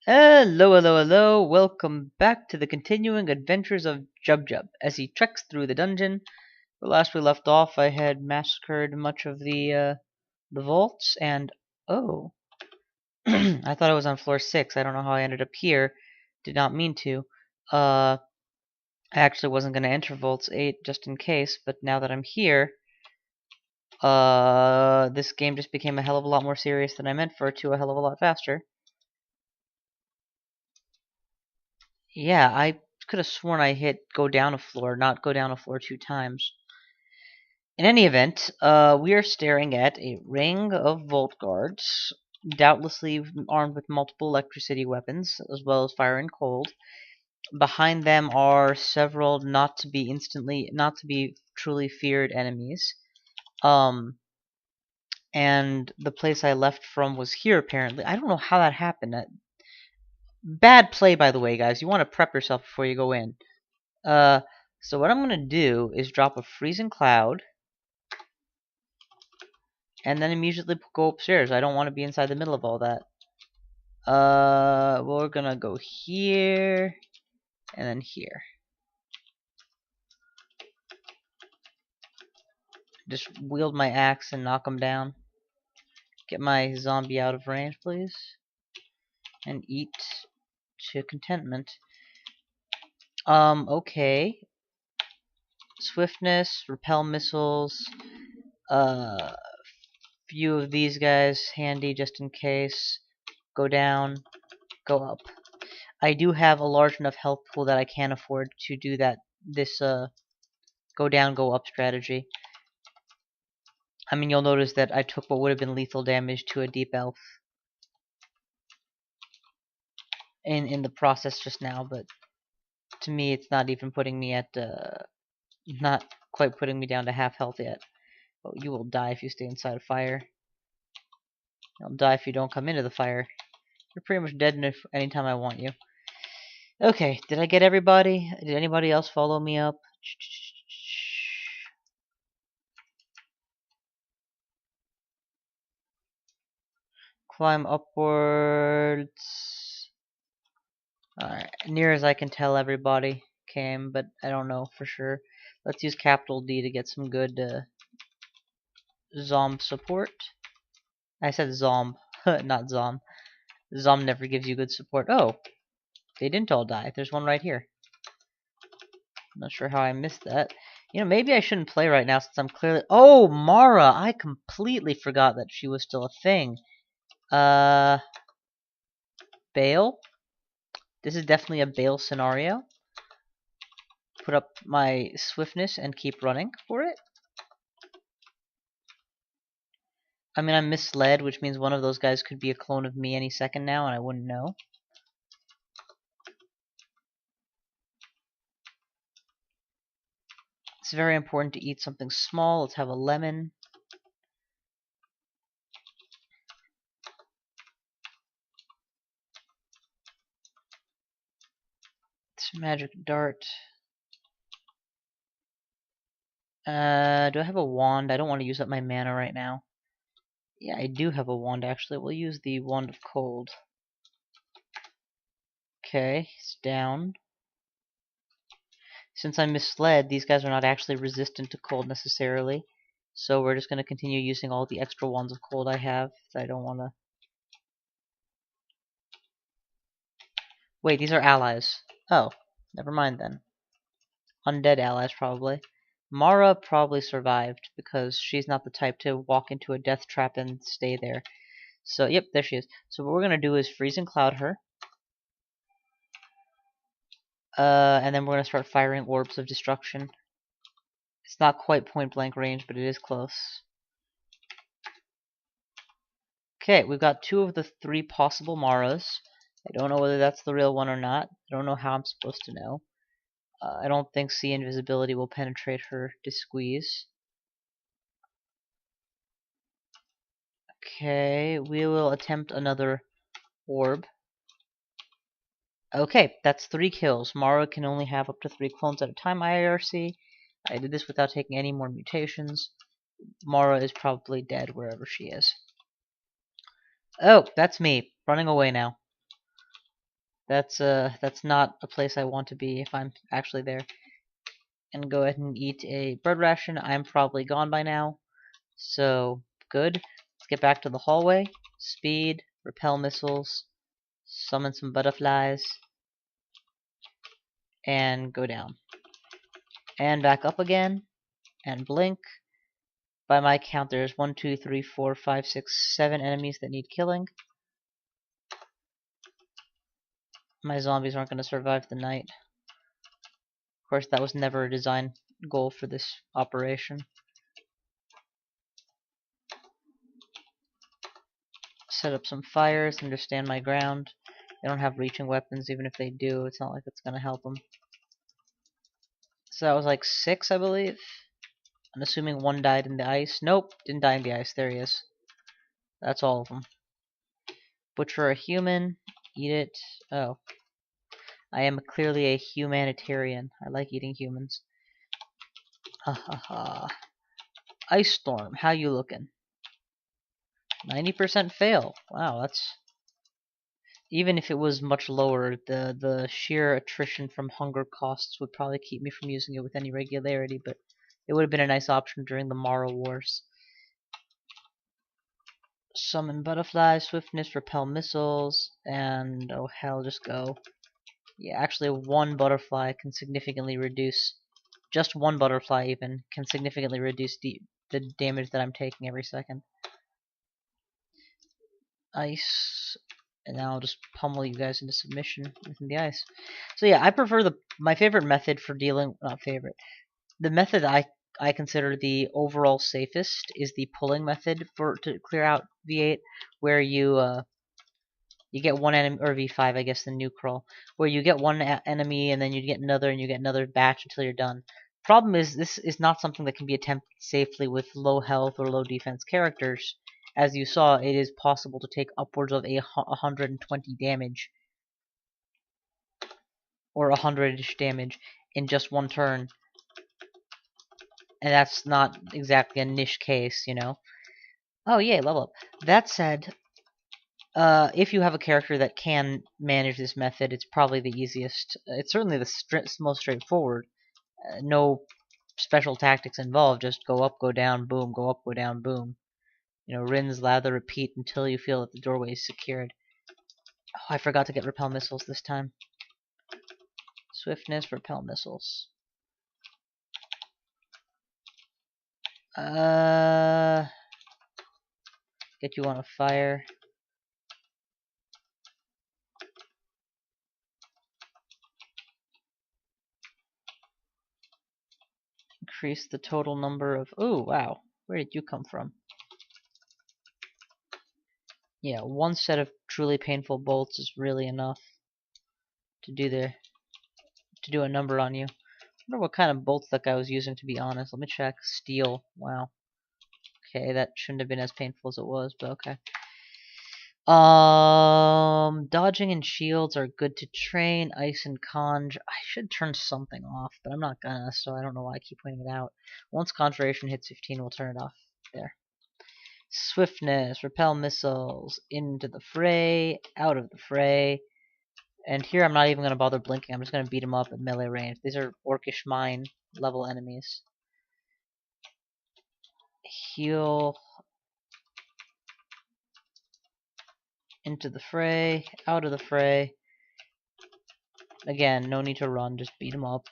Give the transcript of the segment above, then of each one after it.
Hello, hello, hello. Welcome back to the continuing adventures of Jub as he treks through the dungeon. Where last we left off, I had massacred much of the vaults, and oh, I thought I was on floor 6. I don't know how I ended up here. Did not mean to. I actually wasn't going to enter vaults 8 just in case, but now that I'm here, this game just became a hell of a lot more serious than I meant for it to, a hell of a lot faster. Yeah, I could have sworn I hit go down a floor, not go down a floor 2 times. In any event, we are staring at a ring of vault guards, doubtlessly armed with multiple electricity weapons, as well as fire and cold. Behind them are several not to be truly feared enemies. And the place I left from was here, apparently. I don't know how that happened. Bad play, by the way, guys. You want to prep yourself before you go in. So what I'm going to do is drop a freezing cloud and then immediately go upstairs. I don't want to be inside the middle of all that. We're going to go here and then here. Just wield my axe and knock them down. Get my zombie out of range, please. And eat to contentment. Okay. Swiftness, repel missiles, few of these guys handy just in case. Go down, go up. I do have a large enough health pool that I can afford to do this go down, go up strategy. I mean, you'll notice that I took what would have been lethal damage to a deep elf in the process just now, but to me it's not even putting me at not quite putting me down to half health yet. Oh, you will die if you stay inside a fire. You'll die if you don't come into the fire. You're pretty much dead anytime I want you. Okay, did I get everybody? Did anybody else follow me up? Climb upwards. Alright, near as I can tell everybody came, but I don't know for sure. Let's use capital D to get some good Zomb support. I said Zomb, not Zom. Zom never gives you good support. Oh, they didn't all die. There's one right here. I'm not sure how I missed that. You know, maybe I shouldn't play right now since I'm clearly... Oh, Mara! I completely forgot that she was still a thing. Bale? This is definitely a Bale scenario. Put up my swiftness and keep running for it. I mean, I'm misled, which means one of those guys could be a clone of me any second now, and I wouldn't know. It's very important to eat something small. Let's have a lemon. It's magic dart. Do I have a wand? I don't want to use up my mana right now. Yeah, I do have a wand, actually. We'll use the Wand of Cold. Okay, it's down. Since I'm misled, these guys are not actually resistant to cold necessarily. So we're just going to continue using all the extra wands of cold I have. I don't want to... Wait, these are allies. Oh, never mind then. Undead allies, probably. Mara probably survived, because she's not the type to walk into a death trap and stay there. So, yep, there she is. So what we're going to do is freeze and cloud her. And then we're going to start firing orbs of destruction. It's not quite point blank range, but it is close. Okay, we've got 2 of the 3 possible Maras. I don't know whether that's the real one or not. I don't know how I'm supposed to know. I don't think sea invisibility will penetrate her to squeeze. Okay, we will attempt another orb. Okay, that's 3 kills. Mara can only have up to 3 clones at a time, IRC. I did this without taking any more mutations. Mara is probably dead wherever she is. Oh, that's me. Running away now. That's not a place I want to be if I'm actually there. And go ahead and eat a bread ration. I'm probably gone by now. So, good. Let's get back to the hallway. Speed, repel missiles, summon some butterflies, and go down. And back up again, and blink. By my count, there's 1, 2, 3, 4, 5, 6, 7 enemies that need killing. My zombies aren't going to survive the night. Of course, that was never a design goal for this operation. Set up some fires, understand my ground. They don't have reaching weapons, even if they do, it's not like it's going to help them. So that was like 6, I believe. I'm assuming one died in the ice. Nope, didn't die in the ice. There he is. That's all of them. Butcher a human. Eat it. Oh. I am clearly a humanitarian. I like eating humans. Ha ha ha. Ice Storm, how you looking? 90% fail. Wow, that's... Even if it was much lower, the sheer attrition from hunger costs would probably keep me from using it with any regularity, but it would have been a nice option during the Morrow Wars. Summon butterflies, swiftness, repel missiles, and oh hell, just go. Yeah, actually one butterfly can significantly reduce, just one butterfly even, can significantly reduce the damage that I'm taking every second. Ice, and now I'll just pummel you guys into submission within the ice. So yeah, I prefer my favorite method for dealing, not favorite, the method I consider the overall safest is the pulling method to clear out V8, where you get one enemy, or V5 I guess, the new crawl, where you get one enemy and then you get another and you get another batch until you're done. Problem is, this is not something that can be attempted safely with low health or low defense characters. As you saw, it is possible to take upwards of 120 damage, or 100-ish damage, in just one turn. And that's not exactly a niche case, you know. Oh, yay, level up. That said, if you have a character that can manage this method, it's probably the easiest. It's certainly the most straightforward. No special tactics involved, just go up, go down, boom, go up, go down, boom. You know, rinse, lather, repeat until you feel that the doorway is secured. Oh, I forgot to get repel missiles this time. Swiftness, repel missiles. Get you on a fire. Increase the total number of... Oh, wow. Where did you come from? Yeah, one set of truly painful bolts is really enough to do a number on you. I wonder what kind of bolts that guy was using, to be honest. Let me check. Steel. Wow. Okay, that shouldn't have been as painful as it was, but okay. Dodging and shields are good to train. Ice and conj. I should turn something off, but I'm not gonna, so I don't know why I keep pointing it out. Once conjuration hits 15, we'll turn it off. There. Swiftness, repel missiles, into the fray, out of the fray. And here I'm not even going to bother blinking, I'm just going to beat them up at melee range. These are Orcish Mine level enemies. Heal. Into the fray, out of the fray. Again, no need to run, just beat them up.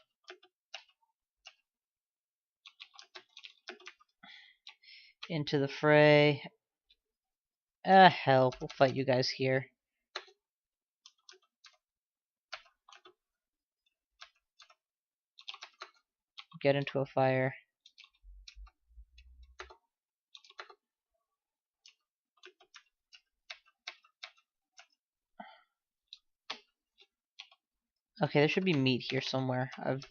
Into the fray. Ah, hell, we'll fight you guys here. Get into a fire. Okay, there should be meat here somewhere. I've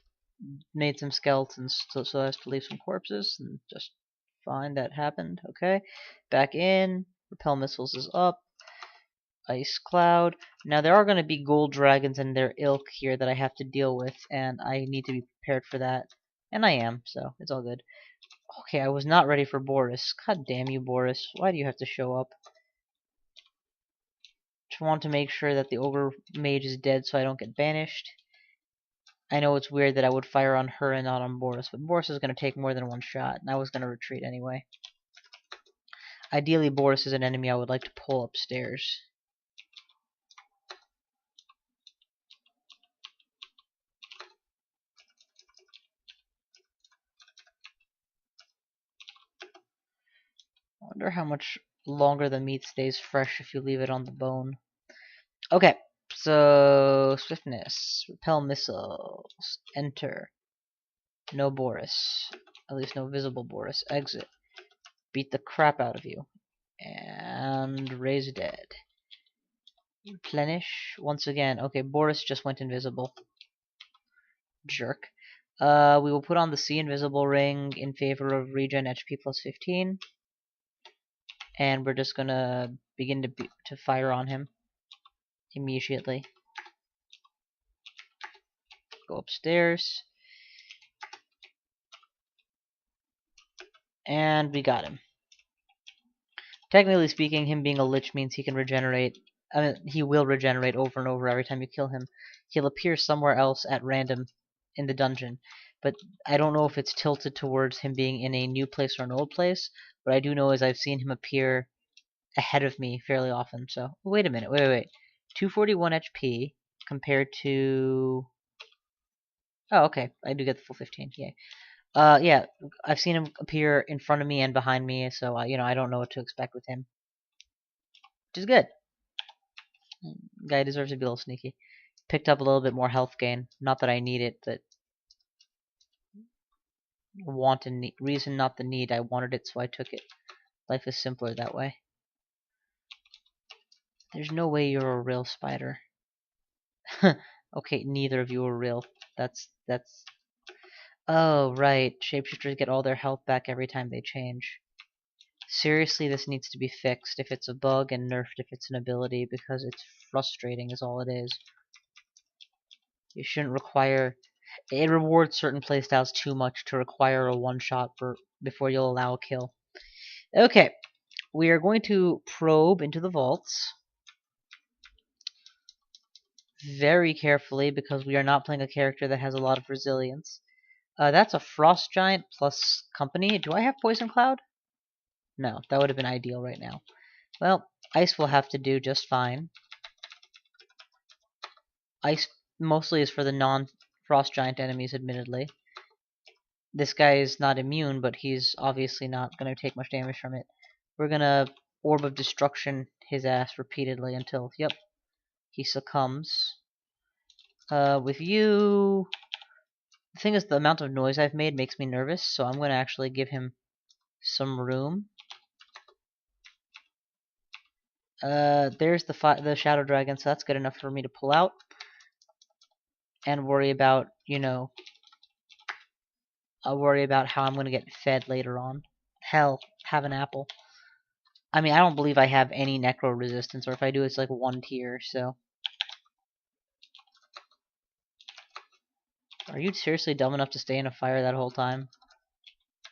made some skeletons so as to leave some corpses, and just fine, that happened. Okay, back in. Repel missiles is up. Ice cloud. Now there are going to be gold dragons and their ilk here that I have to deal with, and I need to be prepared for that. And I am, so it's all good. Okay, I was not ready for Boris. God damn you, Boris. Why do you have to show up? want to make sure that the Ogre Mage is dead so I don't get banished. I know it's weird that I would fire on her and not on Boris, but Boris is going to take more than one shot, and I was going to retreat anyway. Ideally, Boris is an enemy I would like to pull upstairs. I wonder how much longer the meat stays fresh if you leave it on the bone. Okay, so swiftness, repel missiles, enter. No Boris, at least no visible Boris. Exit. Beat the crap out of you. And raise dead. Replenish once again. Okay, Boris just went invisible. Jerk. We will put on the C invisible ring in favor of regen HP plus 15. And we're just gonna begin to fire on him immediately. Go upstairs. And we got him. Technically speaking, him being a lich means he can regenerate. I mean, he will regenerate over and over every time you kill him. He'll appear somewhere else at random in the dungeon. But I don't know if it's tilted towards him being in a new place or an old place. What I do know is I've seen him appear ahead of me fairly often. So, wait a minute. Wait. 241 HP compared to... Oh, okay. I do get the full 15. Yay. Yeah, I've seen him appear in front of me and behind me, so, I don't know what to expect with him. Which is good. Guy deserves to be a little sneaky. Picked up a little bit more health gain. Not that I need it, but want and need. Reason, not the need. I wanted it, so I took it. Life is simpler that way. There's no way you're a real spider. Okay, neither of you are real. That's... Oh, right. Shapeshifters get all their health back every time they change. Seriously, this needs to be fixed if it's a bug and nerfed if it's an ability, because it's frustrating is all it is. You shouldn't require... It rewards certain playstyles too much to require a one-shot before you'll allow a kill. Okay, we are going to probe into the vaults very carefully because we are not playing a character that has a lot of resilience. That's a Frost Giant plus Company. Do I have Poison Cloud? No, that would have been ideal right now. Well, Ice will have to do just fine. Ice mostly is for the non-Frost Giant enemies, admittedly. This guy is not immune, but he's obviously not going to take much damage from it. We're going to Orb of Destruction his ass repeatedly until, yep, he succumbs. With you... The thing is, the amount of noise I've made makes me nervous, so I'm going to actually give him some room. There's the Shadow Dragon, so that's good enough for me to pull out. And worry about, I'll worry about how I'm going to get fed later on. Hell, have an apple. I mean, I don't believe I have any necro resistance, or if I do, it's like 1 tier, so... Are you seriously dumb enough to stay in a fire that whole time?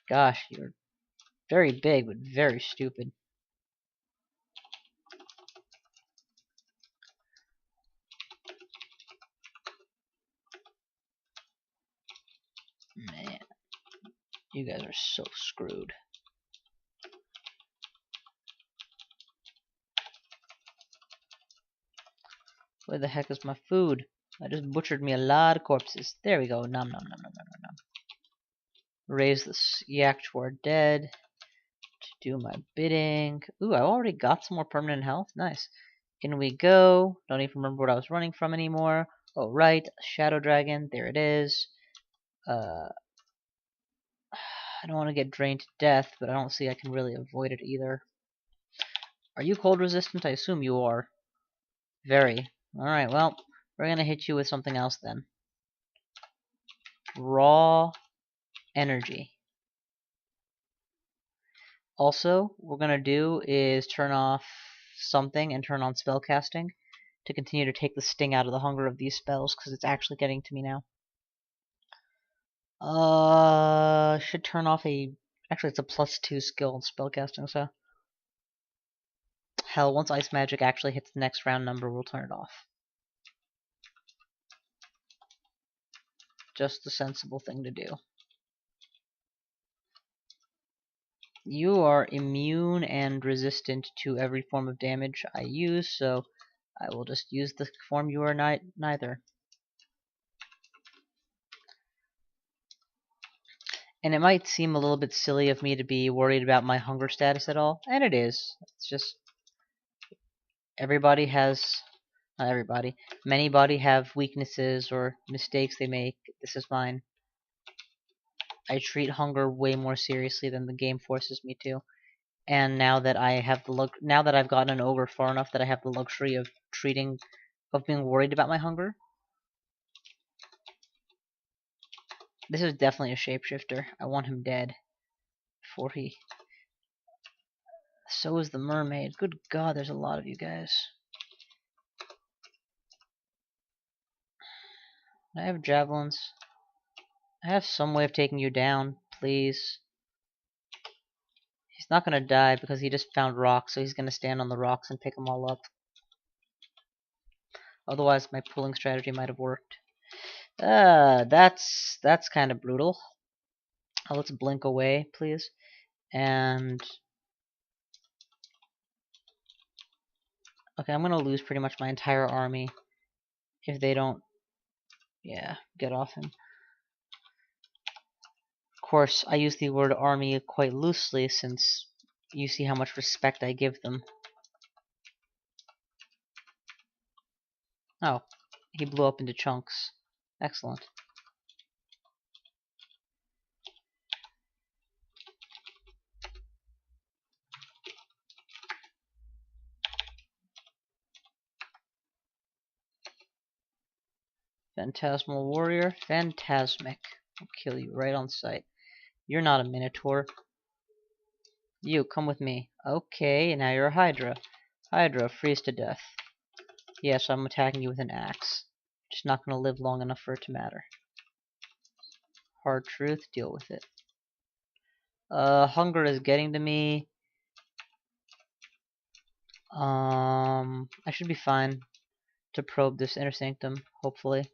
Gosh, you're very big, but very stupid. Man, you guys are so screwed. Where the heck is my food? I just butchered me a lot of corpses. There we go. Nom nom nom nom nom nom nom. Raise the yak to our dead. To do my bidding. Ooh, I already got some more permanent health. Nice. In we go. Don't even remember what I was running from anymore. Oh, right. Shadow Dragon. There it is. I don't want to get drained to death, but I don't see I can really avoid it either. Are you cold resistant? I assume you are. Very. Alright, well, we're gonna hit you with something else then. Raw energy. Also, what we're gonna do is turn off something and turn on spellcasting to continue to take the sting out of the hunger of these spells, because it's actually getting to me now. Should turn off a... Actually, it's a +2 skill in spellcasting, so... Hell, once ice magic actually hits the next round number, we'll turn it off. Just the sensible thing to do. You are immune and resistant to every form of damage I use, so I will just use the form you are neither. And it might seem a little bit silly of me to be worried about my hunger status at all, and it is. It's just everybody has, not everybody, many body have weaknesses or mistakes they make. This is mine. I treat hunger way more seriously than the game forces me to. And now that I have now that I've gotten an ogre far enough that I have the luxury of being worried about my hunger. This is definitely a shapeshifter. I want him dead before he. So is the mermaid. Good God, there's a lot of you guys. I have javelins. I have some way of taking you down, please. He's not gonna die because he just found rocks, so he's gonna stand on the rocks and pick them all up. Otherwise, my pulling strategy might have worked. That's kind of brutal. Let's blink away, please. And okay, I'm gonna lose pretty much my entire army if they don't. Yeah, get off him. Of course, I use the word army quite loosely since you see how much respect I give them. Oh, he blew up into chunks. Excellent. Phantasmal warrior, phantasmic. I'll kill you right on sight. You're not a minotaur. You, come with me. Okay, now you're a hydra. Hydra, freeze to death. Yes, I'm attacking you with an axe. Just not gonna live long enough for it to matter. Hard truth, deal with it. Hunger is getting to me. I should be fine to probe this inner sanctum, hopefully.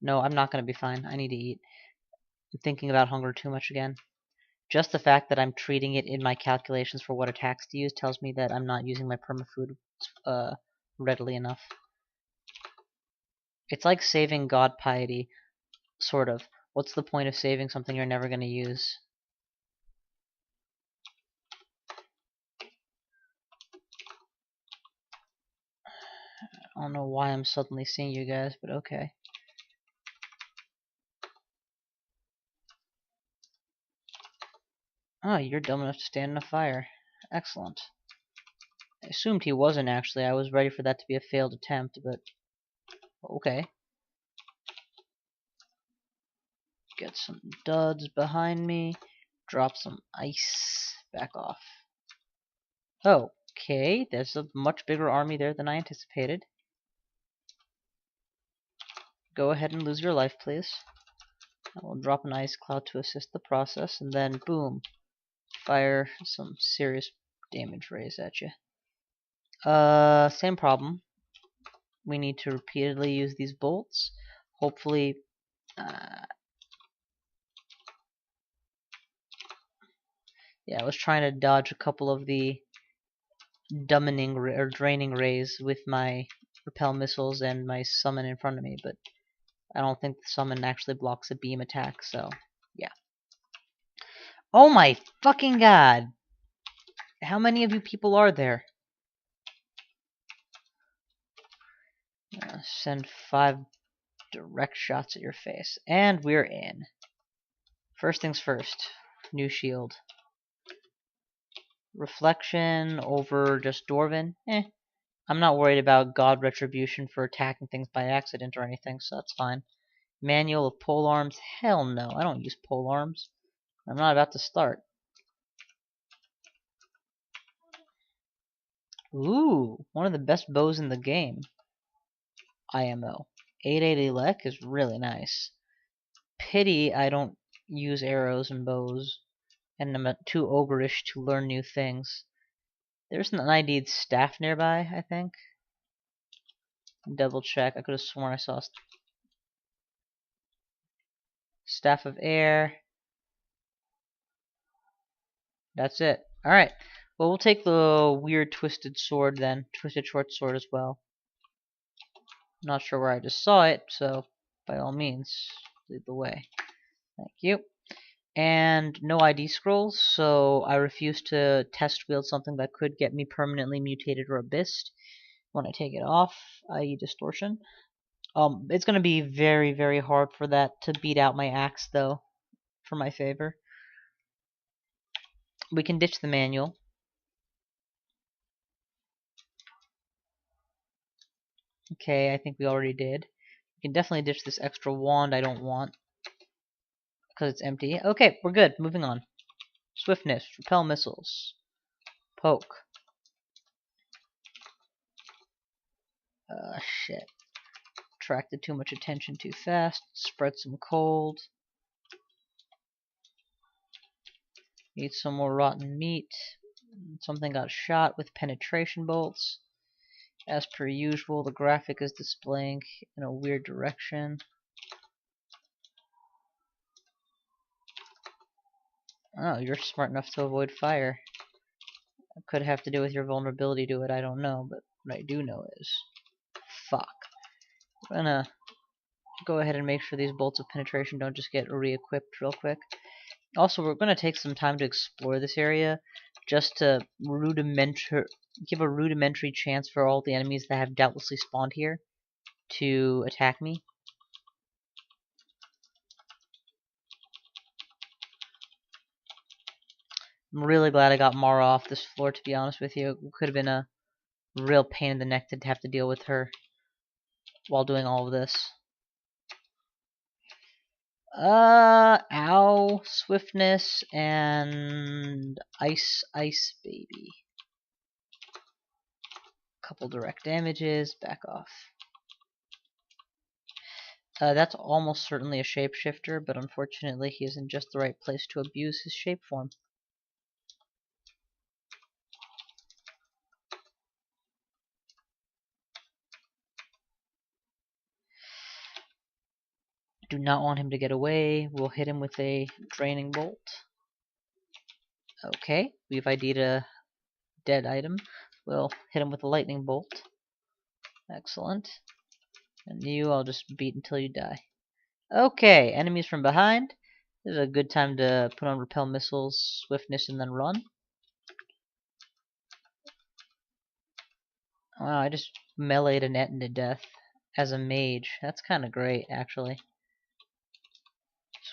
No, I'm not gonna be fine. I need to eat. I'm thinking about hunger too much again. Just the fact that I'm treating it in my calculations for what attacks to use tells me that I'm not using my permafood readily enough. It's like saving god piety, sort of. What's the point of saving something you're never gonna use? I don't know why I'm suddenly seeing you guys, but okay. Oh, you're dumb enough to stand in a fire. Excellent. I assumed he wasn't actually. I was ready for that to be a failed attempt, but okay. Get some duds behind me. Drop some ice. Back off. Okay, there's a much bigger army there than I anticipated. Go ahead and lose your life, please. I will drop an ice cloud to assist the process, and then boom, fire some serious damage rays at you. Same problem. We need to repeatedly use these bolts. Hopefully, yeah, I was trying to dodge a couple of the dumbing or draining rays with my repel missiles and my summon in front of me, but I don't think the summon actually blocks a beam attack, so yeah. Oh my fucking god! How many of you people are there? Send 5 direct shots at your face. And we're in. First things first. New shield. Reflection over just Dwarven. I'm not worried about God Retribution for attacking things by accident or anything, so that's fine. Manual of pole arms. Hell no, I don't use pole arms. I'm not about to start. Ooh, one of the best bows in the game. IMO. 880 Lek is really nice. Pity I don't use arrows and bows, and I'm too ogreish to learn new things. There's an ID'd staff nearby, I think. Double check. I could have sworn I saw staff of air. That's it. Alright. Well, we'll take the weird twisted sword then. Twisted short sword as well. Not sure where I just saw it, so by all means, lead the way. Thank you. And no ID scrolls, so I refuse to test wield something that could get me permanently mutated or abyssed when I take it off, i.e. distortion. It's gonna be very, very hard for that to beat out my axe, though, for my favor. We can ditch the manual. Okay, I think we already did. We can definitely ditch this extra wand I don't want, because it's empty. Okay, we're good. Moving on. Swiftness, repel missiles, poke. Shit. Attracted too much attention too fast. Spread some cold. Eat some more rotten meat. Something got shot with penetration bolts. As per usual, the graphic is displaying in a weird direction. Oh, you're smart enough to avoid fire. It could have to do with your vulnerability to it, I don't know, but what I do know is... Fuck. I'm gonna go ahead and make sure these bolts of penetration don't just get re-equipped real quick. Also, we're gonna take some time to explore this area, just to give a rudimentary chance for all the enemies that have doubtlessly spawned here to attack me. I'm really glad I got Mara off this floor, to be honest with you. It could have been a real pain in the neck to have to deal with her while doing all of this. Ow, swiftness, and ice, baby. Couple direct damages, back off. That's almost certainly a shapeshifter, but unfortunately he is in just the right place to abuse his shape form. Do not want him to get away. We'll hit him with a draining bolt. Okay, we've ID'd a dead item. We'll hit him with a lightning bolt. Excellent. And you, I'll just beat until you die. Okay, enemies from behind. This is a good time to put on repel missiles, swiftness, and then run. Wow, I just meleeed an Etten to death as a mage. That's kind of great, actually.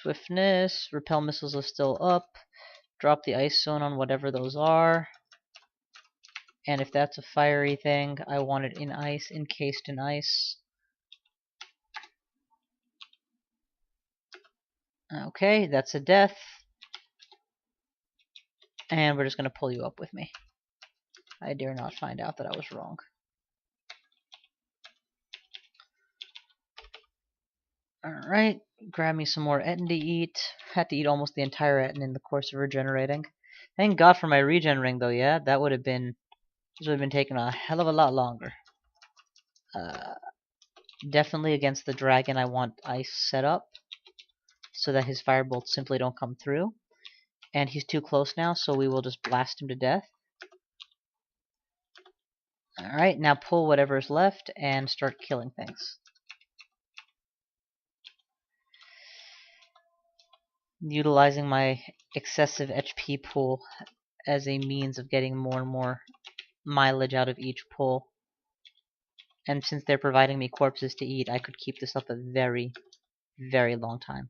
Swiftness, repel missiles are still up. Drop the ice zone on whatever those are. And if that's a fiery thing, I want it in ice, encased in ice. Okay, that's a death. And we're just going to pull you up with me. I dare not find out that I was wrong. Alright, grab me some more Etten to eat. Had to eat almost the entire Etten in the course of regenerating. Thank God for my regen ring though, yeah? This would have been taking a hell of a lot longer. Definitely against the dragon I want ice set up, so that his firebolts simply don't come through. And he's too close now, so we will just blast him to death. Alright, now pull whatever's left and start killing things. Utilizing my excessive HP pool as a means of getting more and more mileage out of each pull. And since they're providing me corpses to eat, I could keep this up a very, very long time.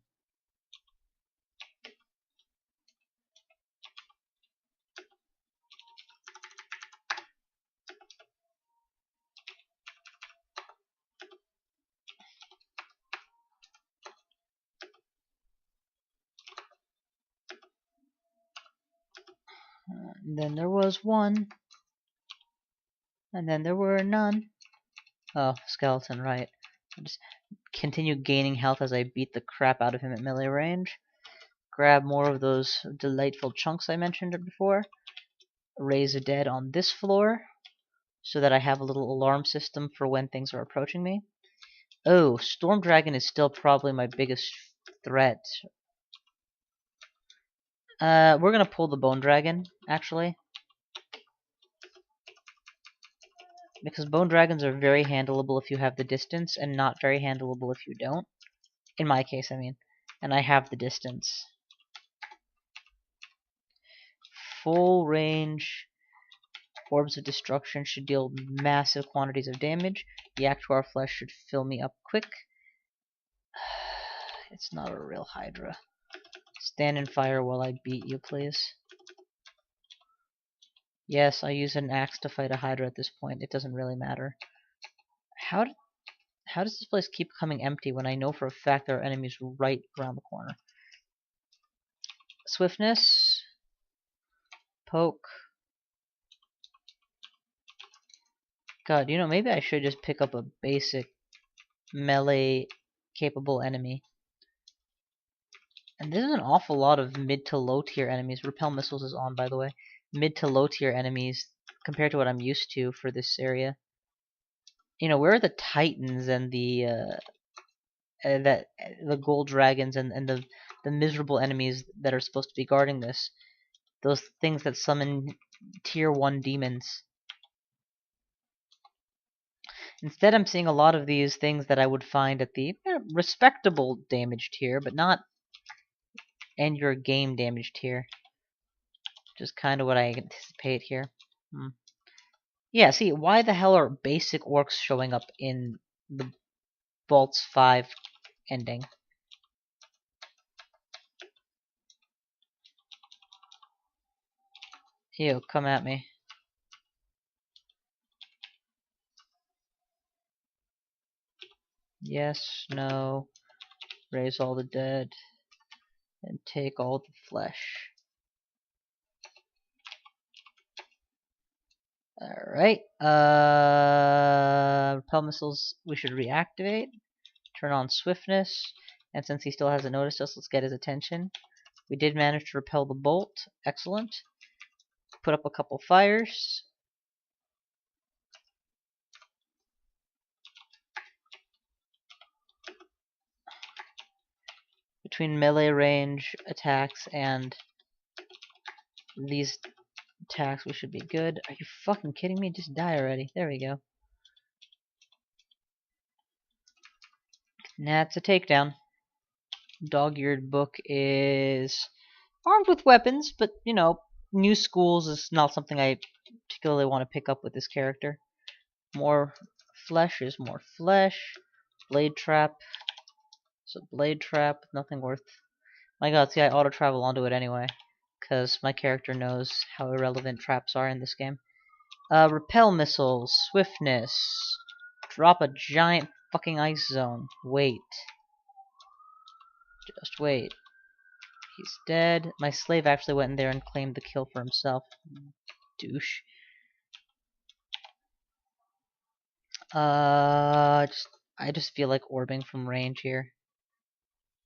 And then there was one. And then there were none. Oh, skeleton, right. I'll just continue gaining health as I beat the crap out of him at melee range. Grab more of those delightful chunks I mentioned before. raise a dead on this floor so that I have a little alarm system for when things are approaching me. Oh, Storm Dragon is still probably my biggest threat. We're gonna pull the Bone Dragon, actually. Because Bone Dragons are very handleable if you have the distance, and not very handleable if you don't. In my case, I mean. And I have the distance. Full range Orbs of Destruction should deal massive quantities of damage. Yak to our flesh should fill me up quick. It's not a real Hydra. Stand in fire while I beat you, please. Yes, I use an axe to fight a Hydra at this point. It doesn't really matter. How does this place keep coming empty when I know for a fact there are enemies right around the corner? Swiftness. Poke. God, you know, maybe I should just pick up a basic melee capable enemy. And there's an awful lot of mid to low tier enemies. Repel missiles is on, by the way. Mid to low tier enemies compared to what I'm used to for this area. You know, where are the Titans and the gold dragons and the miserable enemies that are supposed to be guarding this? Those things that summon tier 1 demons. Instead, I'm seeing a lot of these things that I would find at the respectable damage tier, but not end your game damage tier. Just kind of what I anticipate here. Yeah, see, why the hell are basic orcs showing up in the Vaults 5 ending? Ew, come at me. Yes, no. Raise all the dead. And take all the flesh. Alright. Repel missiles we should reactivate. Turn on swiftness. And since he still hasn't noticed us, let's get his attention. We did manage to repel the bolt. Excellent. Put up a couple fires. Between melee range attacks and these attacks, we should be good. Are you fucking kidding me? Just die already. There we go. That's a takedown. Dog-eared book is armed with weapons, but, you know, new schools is not something I particularly want to pick up with this character. More flesh is more flesh. Blade trap. So blade trap, nothing worth. My god, see, I auto-travel onto it anyway. Because my character knows how irrelevant traps are in this game. Repel missiles, swiftness. Drop a giant fucking ice zone. Wait. Just wait. He's dead. My slave actually went in there and claimed the kill for himself. Douche. I just feel like orbing from range here.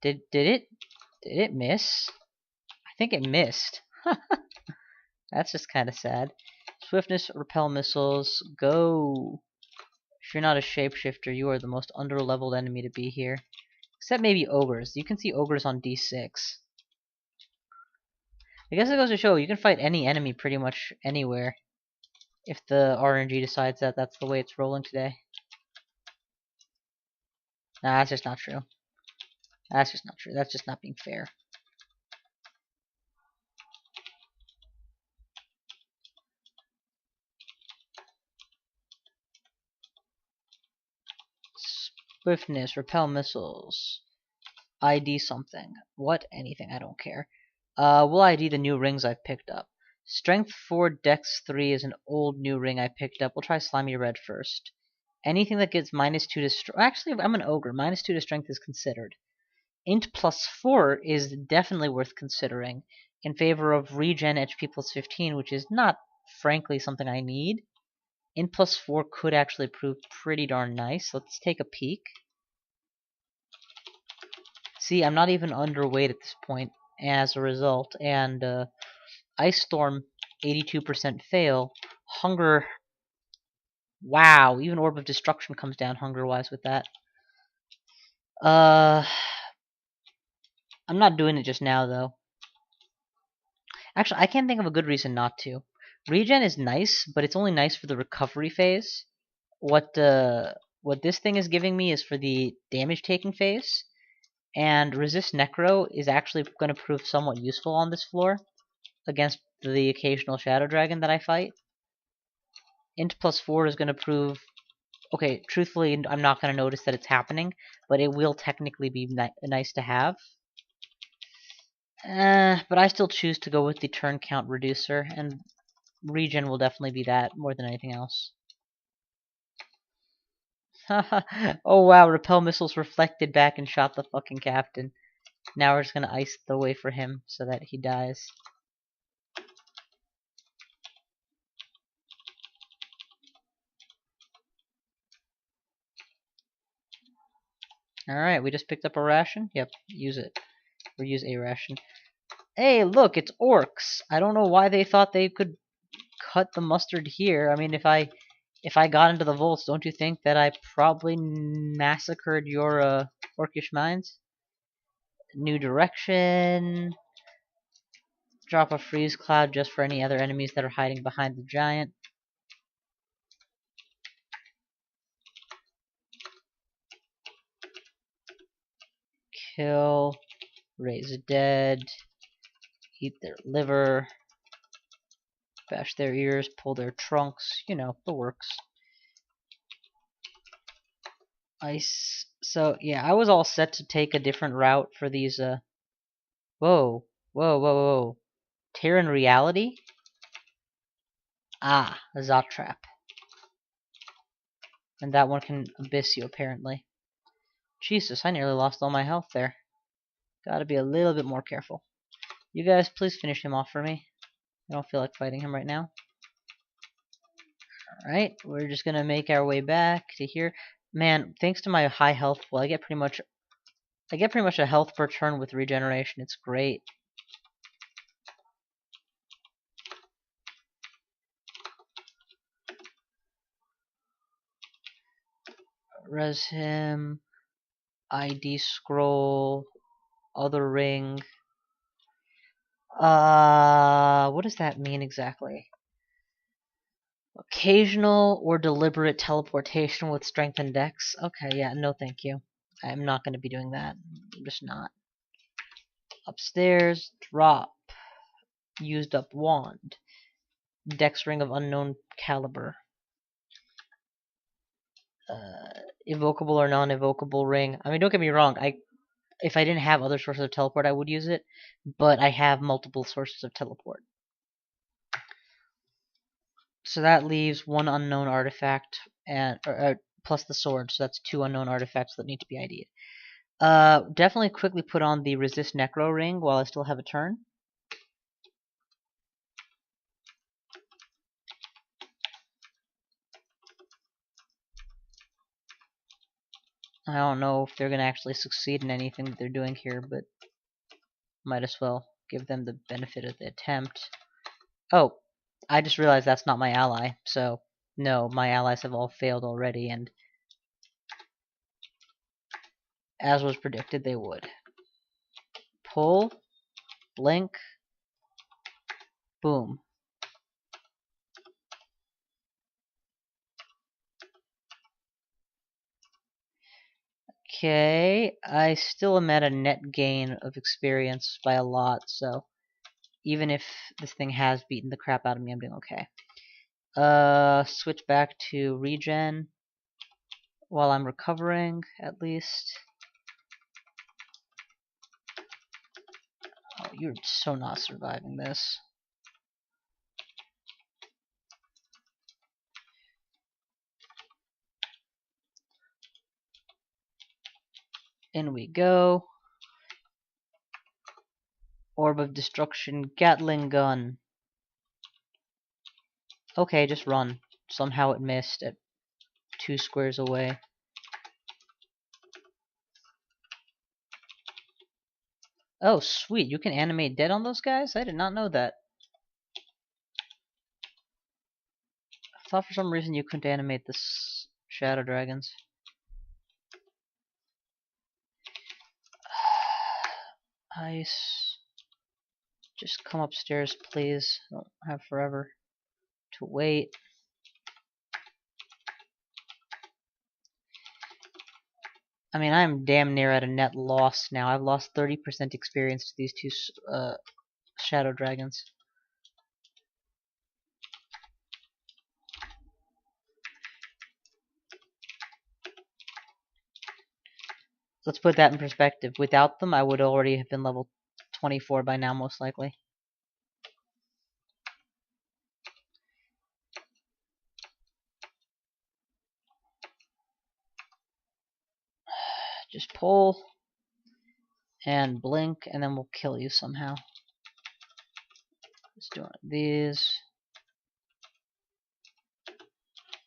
Did it miss? I think it missed. That's just kind of sad. Swiftness, repel missiles, go. If you're not a shapeshifter, you are the most under-leveled enemy to be here. Except maybe ogres. You can see ogres on D6. I guess it goes to show you can fight any enemy pretty much anywhere. If the RNG decides that that's the way it's rolling today. Nah, that's just not true. That's just not true. That's just not being fair. Swiftness, repel missiles. ID something. What? Anything. I don't care. We'll ID the new rings I've picked up. Strength 4, Dex 3 is an old new ring I picked up. We'll try Slimy Red first. Anything that gets -2 to strength. Actually, I'm an ogre. -2 to strength is considered. Int +4 is definitely worth considering in favor of regen HP +15, which is not, frankly, something I need. Int +4 could actually prove pretty darn nice. Let's take a peek. See, I'm not even underweight at this point as a result, and Ice Storm 82% fail. Hunger. Wow, even Orb of Destruction comes down hunger-wise with that. I'm not doing it just now, though. Actually, I can't think of a good reason not to. Regen is nice, but it's only nice for the recovery phase. What this thing is giving me is for the damage-taking phase. And Resist Necro is actually going to prove somewhat useful on this floor against the occasional Shadow Dragon that I fight. Int +4 is going to prove... Okay, truthfully, I'm not going to notice that it's happening, but it will technically be nice to have. But I still choose to go with the turn count reducer, and regen will definitely be that more than anything else. Oh wow, repel missiles reflected back and shot the fucking captain. Now we're just gonna ice the way for him so that he dies. Alright, we just picked up a ration? Yep, use it. Or use a ration. Hey, look, it's orcs! I don't know why they thought they could cut the mustard here. I mean, if I got into the vaults, don't you think that I probably massacred your orcish minds? New direction. Drop a freeze cloud just for any other enemies that are hiding behind the giant. Kill. Raise dead. Eat their liver. Bash their ears. Pull their trunks. You know, the works. Ice. So, yeah, I was all set to take a different route for these, Whoa. Whoa, whoa, whoa. Terran reality? Ah, a Zot trap. And that one can abyss you, apparently. Jesus, I nearly lost all my health there. Gotta be a little bit more careful. You guys, please finish him off for me. I don't feel like fighting him right now. Alright, we're just gonna make our way back to here. Man, thanks to my high health, well, I get pretty much a health per turn with regeneration. It's great. Res him. ID scroll. Other ring. What does that mean exactly? Occasional or deliberate teleportation with strength and dex. Okay, yeah, no thank you. I'm not going to be doing that. I'm just not. Upstairs, drop. Used up wand. Dex ring of unknown caliber. Evocable or non-evocable ring. I mean, don't get me wrong. If I didn't have other sources of teleport, I would use it. But I have multiple sources of teleport. So that leaves one unknown artifact and plus the sword. So that's two unknown artifacts that need to be ID'd. Definitely quickly put on the resist necro ring while I still have a turn. I don't know if they're gonna actually succeed in anything that they're doing here, but might as well give them the benefit of the attempt. Oh, I just realized that's not my ally, so no, my allies have all failed already, and as was predicted, they would. Pull, blink, boom. Okay, I still am at a net gain of experience by a lot, so even if this thing has beaten the crap out of me, I'm doing okay. Switch back to regen while I'm recovering, at least. Oh, you're so not surviving this. In we go. Orb of Destruction, Gatling Gun. Okay, just run. Somehow it missed at 2 squares away. Oh, sweet. You can animate dead on those guys? I did not know that. thought for some reason you couldn't animate the shadow dragons. Ice. Just come upstairs, please. I don't have forever to wait. I mean, I'm damn near at a net loss now. I've lost 30% experience to these two shadow dragons. Let's put that in perspective. Without them, I would already have been level 24 by now, most likely. Just pull and blink, and then we'll kill you somehow. Just doing these.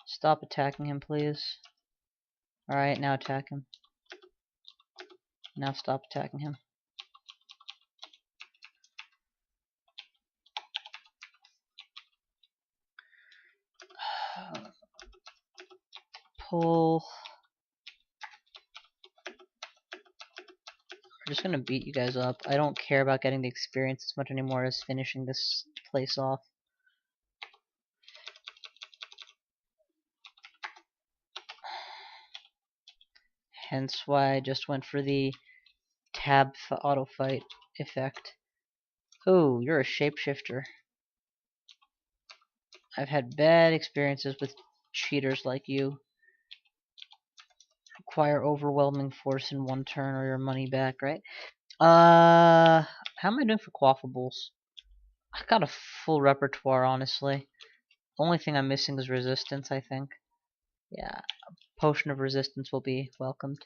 Stop attacking him, please. Alright, now attack him. Now stop attacking him. Pull. We're just gonna beat you guys up. I don't care about getting the experience as much anymore as finishing this place off. Hence why I just went for the tab auto fight effect. Oh, you're a shapeshifter. I've had bad experiences with cheaters like you. Require overwhelming force in one turn or your money back, right? How am I doing for quaffables? I got a full repertoire, honestly. The only thing I'm missing is resistance, I think. Yeah, a potion of resistance will be welcomed.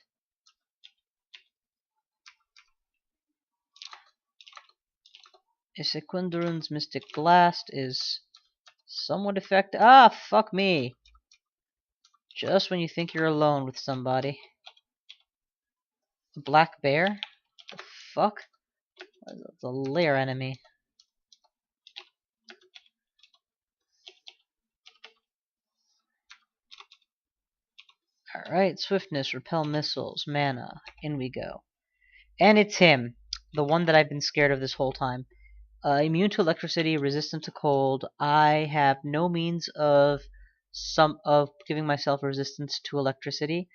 Isequindurun's Mystic Blast is somewhat effective. Ah, fuck me! Just when you think you're alone with somebody. Black Bear? The fuck? That's a lair enemy. Alright, swiftness, repel missiles, mana. In we go. And it's him. The one that I've been scared of this whole time. Immune to electricity, resistant to cold. I have no means of giving myself resistance to electricity.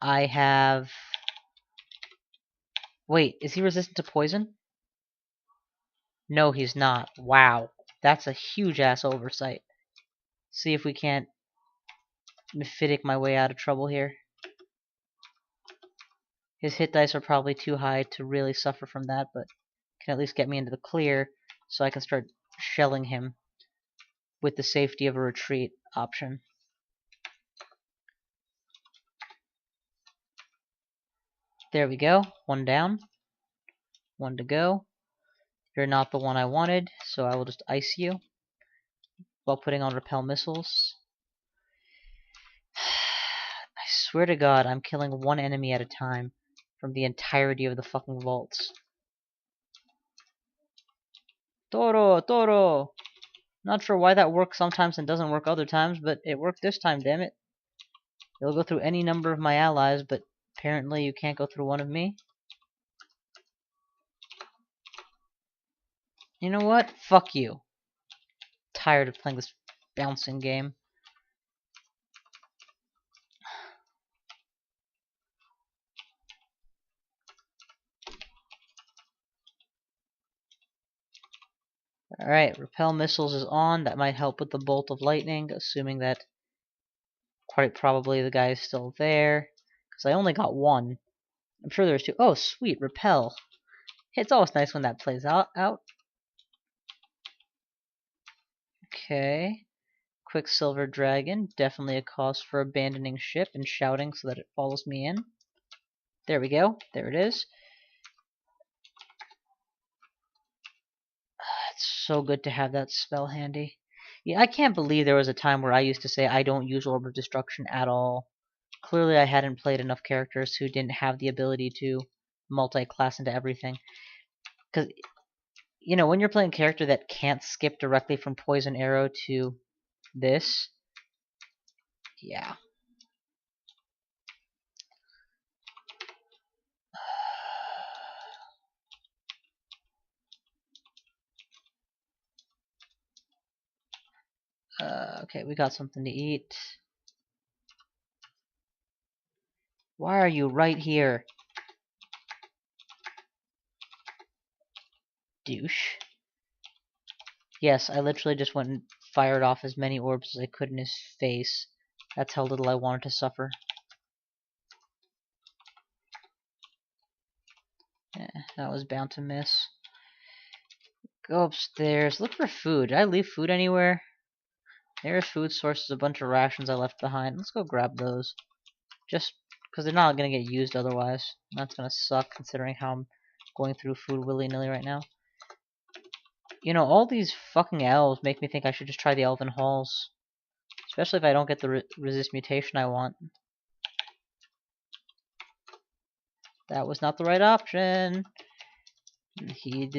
I have... Wait, is he resistant to poison? No, he's not. Wow. That's a huge-ass oversight. See if we can't Mephitic my way out of trouble here. His hit dice are probably too high to really suffer from that, but can at least get me into the clear so I can start shelling him with the safety of a retreat option. There we go. One down. One to go. You're not the one I wanted, so I will just ice you while putting on repel missiles. I swear to God, I'm killing one enemy at a time from the entirety of the fucking vaults. Toro! Toro! Not sure why that works sometimes and doesn't work other times, but it worked this time, damn it. You'll go through any number of my allies, but apparently you can't go through one of me. You know what? Fuck you. Tired of playing this bouncing game. Alright, repel missiles is on. That might help with the bolt of lightning, assuming that quite probably the guy is still there. Because I only got one. I'm sure there's two. Oh, sweet, repel. It's always nice when that plays out. Okay. Quicksilver Dragon. Definitely a cause for abandoning ship and shouting so that it follows me in. There we go. There it is. It's so good to have that spell handy. Yeah, I can't believe there was a time where I used to say I don't use Orb of Destruction at all. Clearly I hadn't played enough characters who didn't have the ability to multi-class into everything. Because, you know, when you're playing a character that can't skip directly from Poison Arrow to this, Yeah. Okay, we got something to eat. Why are you right here? Douche. Yes, I literally just went and fired off as many orbs as I could in his face. That's how little I wanted to suffer. That was bound to miss. Go upstairs. Look for food. Did I leave food anywhere? There's food sources, a bunch of rations I left behind. Let's go grab those. Just because they're not going to get used otherwise. That's going to suck considering how I'm going through food willy-nilly right now. You know, all these fucking elves make me think I should just try the elven halls. Especially if I don't get the resist mutation I want. That was not the right option. He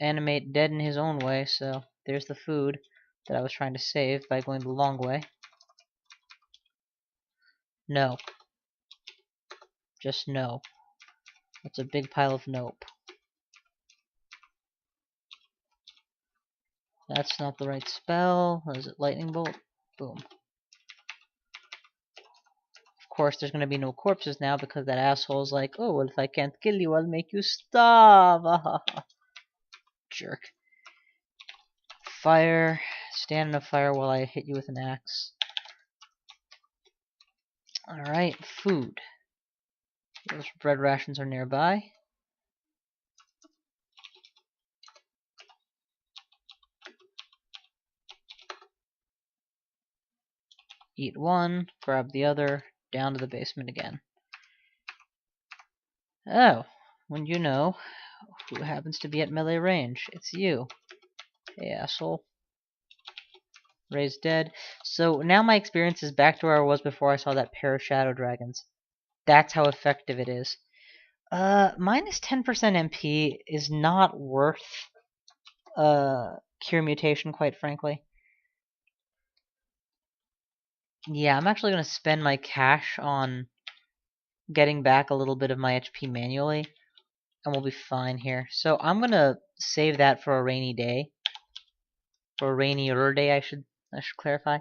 animate dead in his own way, so there's the food that I was trying to save by going the long way. No. Just no. It's a big pile of nope. That's not the right spell. What is it? Lightning bolt? Boom. Of course, there's gonna be no corpses now because that asshole's like, oh, well, if I can't kill you, I'll make you starve. Jerk. Fire. Stand in a fire while I hit you with an axe. Alright, food. Those bread rations are nearby. Eat one, grab the other, down to the basement again. Oh, when you know who happens to be at melee range. It's you. Hey, asshole. Raised dead. So now my experience is back to where I was before I saw that pair of shadow dragons. That's how effective it is. Minus 10% MP is not worth cure mutation, quite frankly. Yeah, I'm actually gonna spend my cash on getting back a little bit of my HP manually, and we'll be fine here. So I'm gonna save that for a rainy day. For a rainier day, I should clarify.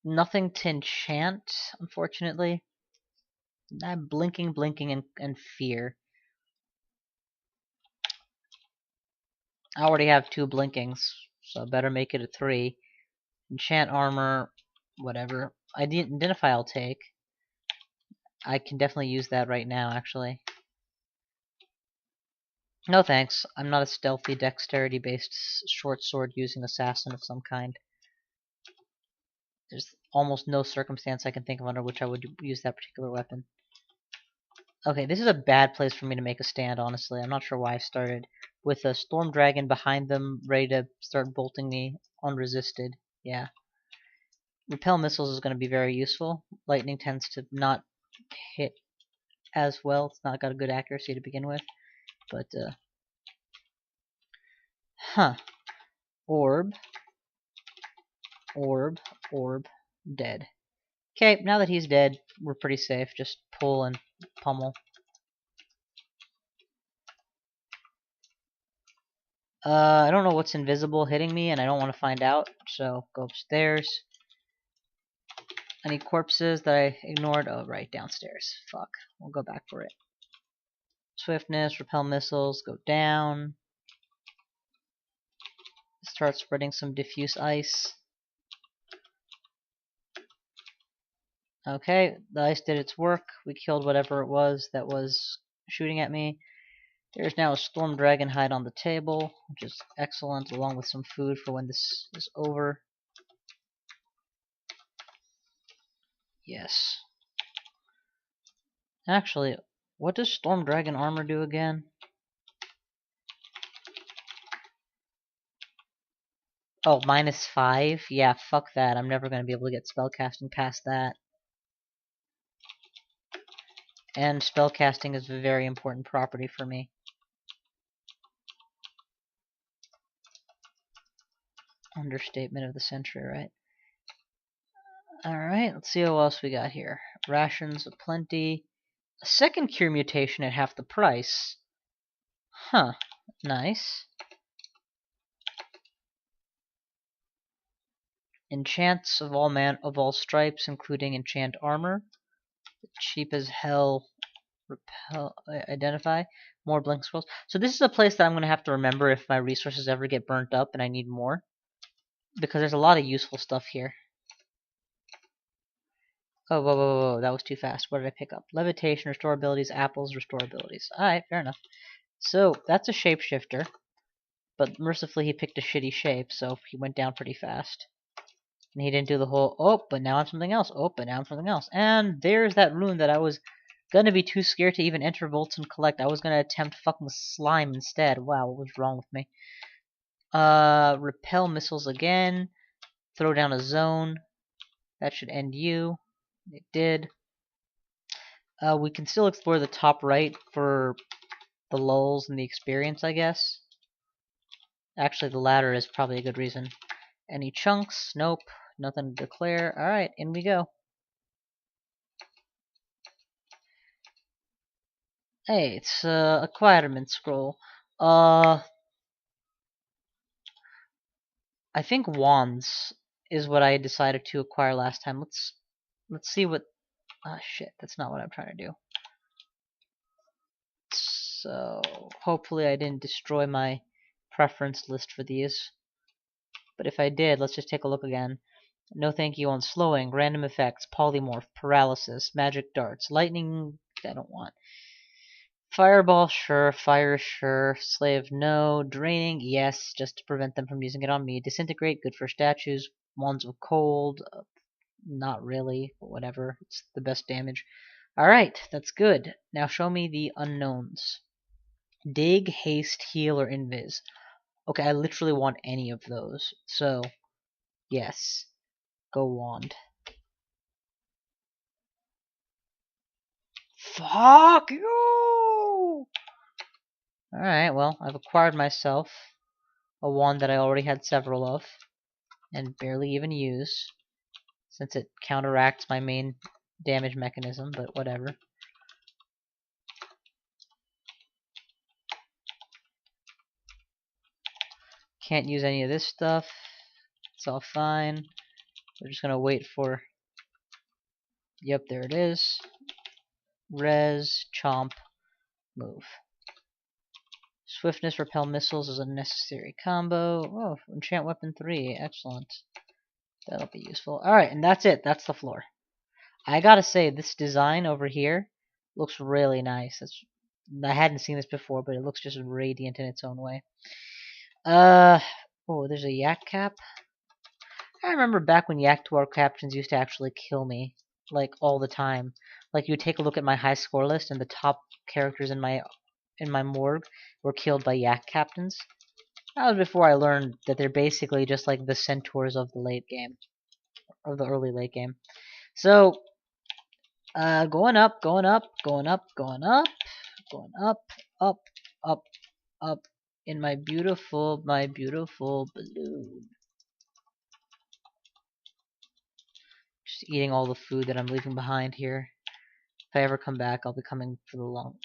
Nothing to enchant, unfortunately. I'm blinking, and fear. I already have 2 blinkings, so I better make it a 3. Enchant armor, whatever. Identify I'll take. I can definitely use that right now, actually. No thanks. I'm not a stealthy, dexterity-based short sword using assassin of some kind. There's almost no circumstance I can think of under which I would use that particular weapon. Okay, this is a bad place for me to make a stand, honestly. I'm not sure why I started with a storm dragon behind them, ready to start bolting me unresisted. Yeah. Repel missiles is going to be very useful. Lightning tends to not hit as well. It's not got a good accuracy to begin with. But, huh. Orb. Orb. Orb. Dead. Okay, now that he's dead, we're pretty safe. Just pull and pummel. I don't know what's invisible hitting me, and I don't want to find out, so go upstairs. Any corpses that I ignored? Oh, right, downstairs. Fuck. We'll go back for it. Swiftness, repel missiles, go down. Start spreading some diffuse ice. Okay, the ice did its work. We killed whatever it was that was shooting at me. There's now a storm dragon hide on the table, which is excellent, along with some food for when this is over. Yes. Actually, what does storm dragon armor do again? Oh, -5? Yeah, fuck that. I'm never going to be able to get spellcasting past that. And spellcasting is a very important property for me. Understatement of the century, right? Alright, let's see what else we got here. Rations aplenty. A second cure mutation at half the price. Huh, nice. Enchants of all stripes, including enchant armor. Cheap as hell. Repel, identify. More blank scrolls. So this is a place that I'm going to have to remember if my resources ever get burnt up and I need more. Because there's a lot of useful stuff here. Oh, whoa, whoa, whoa, that was too fast. What did I pick up? Levitation, restore abilities, apples, restore abilities. Alright, fair enough. So, that's a shapeshifter. But mercifully he picked a shitty shape, so he went down pretty fast. And he didn't do the whole, oh, but now I'm something else. Oh, but now I'm something else. And there's that rune that I was gonna be too scared to even enter vaults and collect. I was gonna attempt fucking slime instead. Wow, what was wrong with me? Repel missiles again. Throw down a zone. That should end you. It did. We can still explore the top right for the lulls and the experience, I guess. Actually, the latter is probably a good reason. Any chunks? Nope. Nothing to declare. Alright, in we go. Hey, it's a acquirement scroll. I think wands is what I decided to acquire last time. Let's see what. Ah, shit, that's not what I'm trying to do. So hopefully I didn't destroy my preference list for these. But if I did, let's just take a look again. No thank you on slowing, random effects, polymorph, paralysis, magic darts, lightning. I don't want. Fireball, sure. Fire, sure. Slave, no. Draining, yes, just to prevent them from using it on me. Disintegrate, good for statues. Wands of cold, not really, but whatever. It's the best damage. Alright, that's good. Now show me the unknowns. Dig, haste, heal, or invis. Okay, I literally want any of those. So, yes. Go wand. Fuck you! Alright, well, I've acquired myself a wand that I already had several of, and barely even use, since it counteracts my main damage mechanism, but whatever. Can't use any of this stuff. It's all fine. We're just gonna wait for... Yep, there it is. Res, chomp, move. Swiftness, repel missiles is a necessary combo. Oh, enchant weapon 3. Excellent. That'll be useful. Alright, and that's it. That's the floor. I gotta say, this design over here looks really nice. I hadn't seen this before, but it looks just radiant in its own way. Oh, there's a yak cap. I remember back when yak dwarf captions used to actually kill me, like all the time. Like you would take a look at my high score list, and the top characters in my morgue were killed by yak captains. That was before I learned that they're basically just like the centaurs of the late game, of the early late game. So, going up, going up, going up, going up, going up, up, up, up, in my beautiful balloon. Just eating all the food that I'm leaving behind here. If I ever come back, I'll be coming for the long...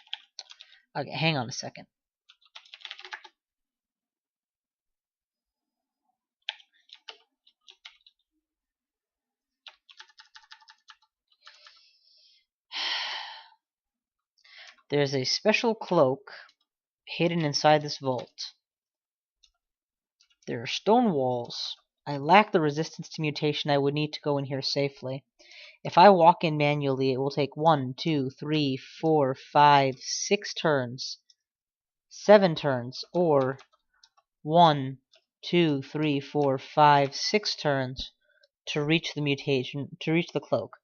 Okay, hang on a second. There's a special cloak hidden inside this vault. There are stone walls. I lack the resistance to mutation I would need to go in here safely. If I walk in manually, it will take 1, 2, 3, 4, 5, 6 turns, 7 turns, or 1, 2, 3, 4, 5, 6 turns to reach the mutation, to reach the cloak.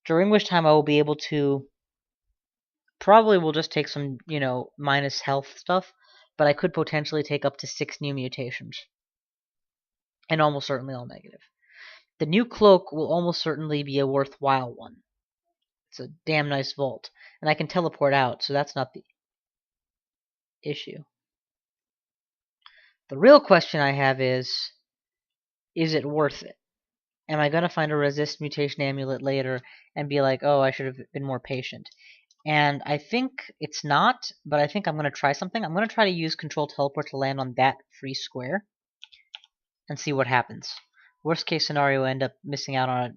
During which time I will be able to, probably will just take some, minus health stuff, but I could potentially take up to 6 new mutations. And almost certainly all negative. The new cloak will almost certainly be a worthwhile one. It's a damn nice vault. And I can teleport out, so that's not the issue. The real question I have is it worth it? am I gonna find a resist mutation amulet later and be like, oh, I should have been more patient? And I think it's not, but I think I'm gonna try something. I'm gonna try to use control teleport to land on that free square and see what happens. Worst case scenario, I end up missing out on it.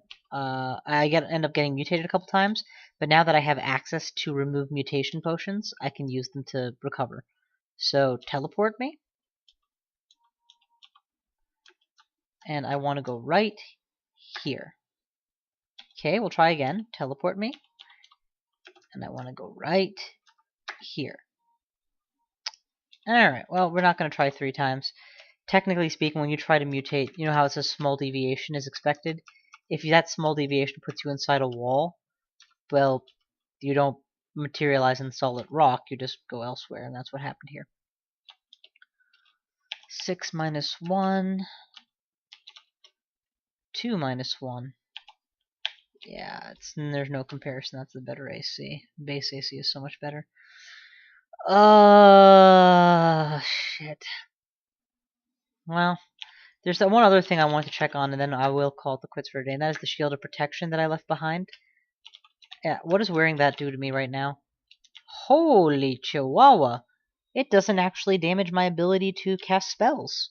End up getting mutated a couple times, but now that I have access to remove mutation potions, I can use them to recover. So teleport me, and I want to go right here. Okay, we'll try again. Teleport me, and I want to go right here. Alright, well, we're not going to try 3 times. Technically speaking, when you try to mutate, you know how it says small deviation is expected? If that small deviation puts you inside a wall, well, you don't materialize in solid rock, you just go elsewhere, and that's what happened here. 6 minus 1, 2 minus 1. Yeah, there's no comparison, that's the better AC. Base AC is so much better. Shit. Well, there's that one other thing I want to check on, and then I will call it the quits for a day, and that is the shield of protection that I left behind. Yeah, what does wearing that do to me right now? Holy chihuahua! It doesn't actually damage my ability to cast spells.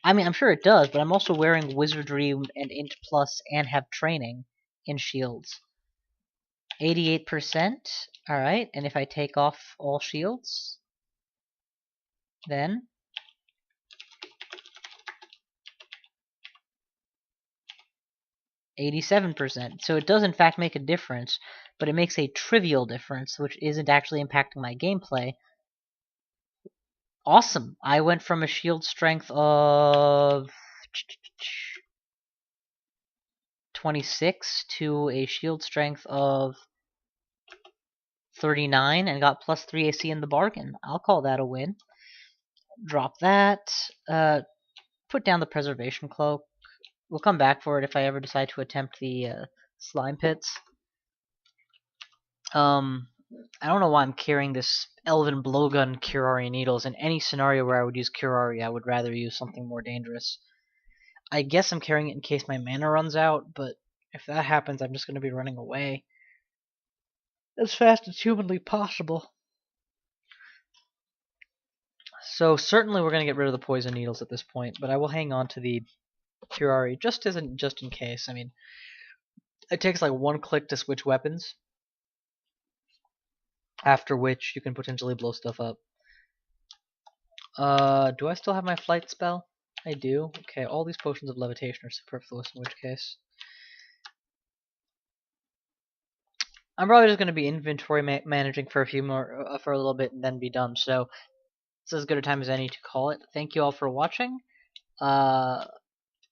I mean, I'm sure it does, but I'm also wearing Wizardry and Int Plus and have training in shields. 88%? Alright, and if I take off all shields, then 87%. So it does in fact make a difference, but it makes a trivial difference, which isn't actually impacting my gameplay. Awesome! I went from a shield strength of 26 to a shield strength of 39 and got plus 3 AC in the bargain. I'll call that a win. Drop that. Put down the preservation cloak. We'll come back for it if I ever decide to attempt the slime pits. I don't know why I'm carrying this Elven Blowgun Curari Needles. In any scenario where I would use Curari, I would rather use something more dangerous. I guess I'm carrying it in case my mana runs out, but if that happens, I'm just going to be running away as fast as humanly possible. So certainly we're going to get rid of the poison needles at this point, but I will hang on to the Curari just in case. I mean, it takes like 1 click to switch weapons, after which you can potentially blow stuff up. Do I still have my flight spell? I do. Okay, all these potions of levitation are superfluous, in which case I'm probably just going to be inventory managing for a little bit and then be done. So it's as good a time as any to call it. Thank you all for watching.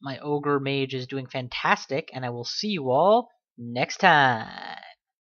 My Ogre Mage is doing fantastic, and I will see you all next time.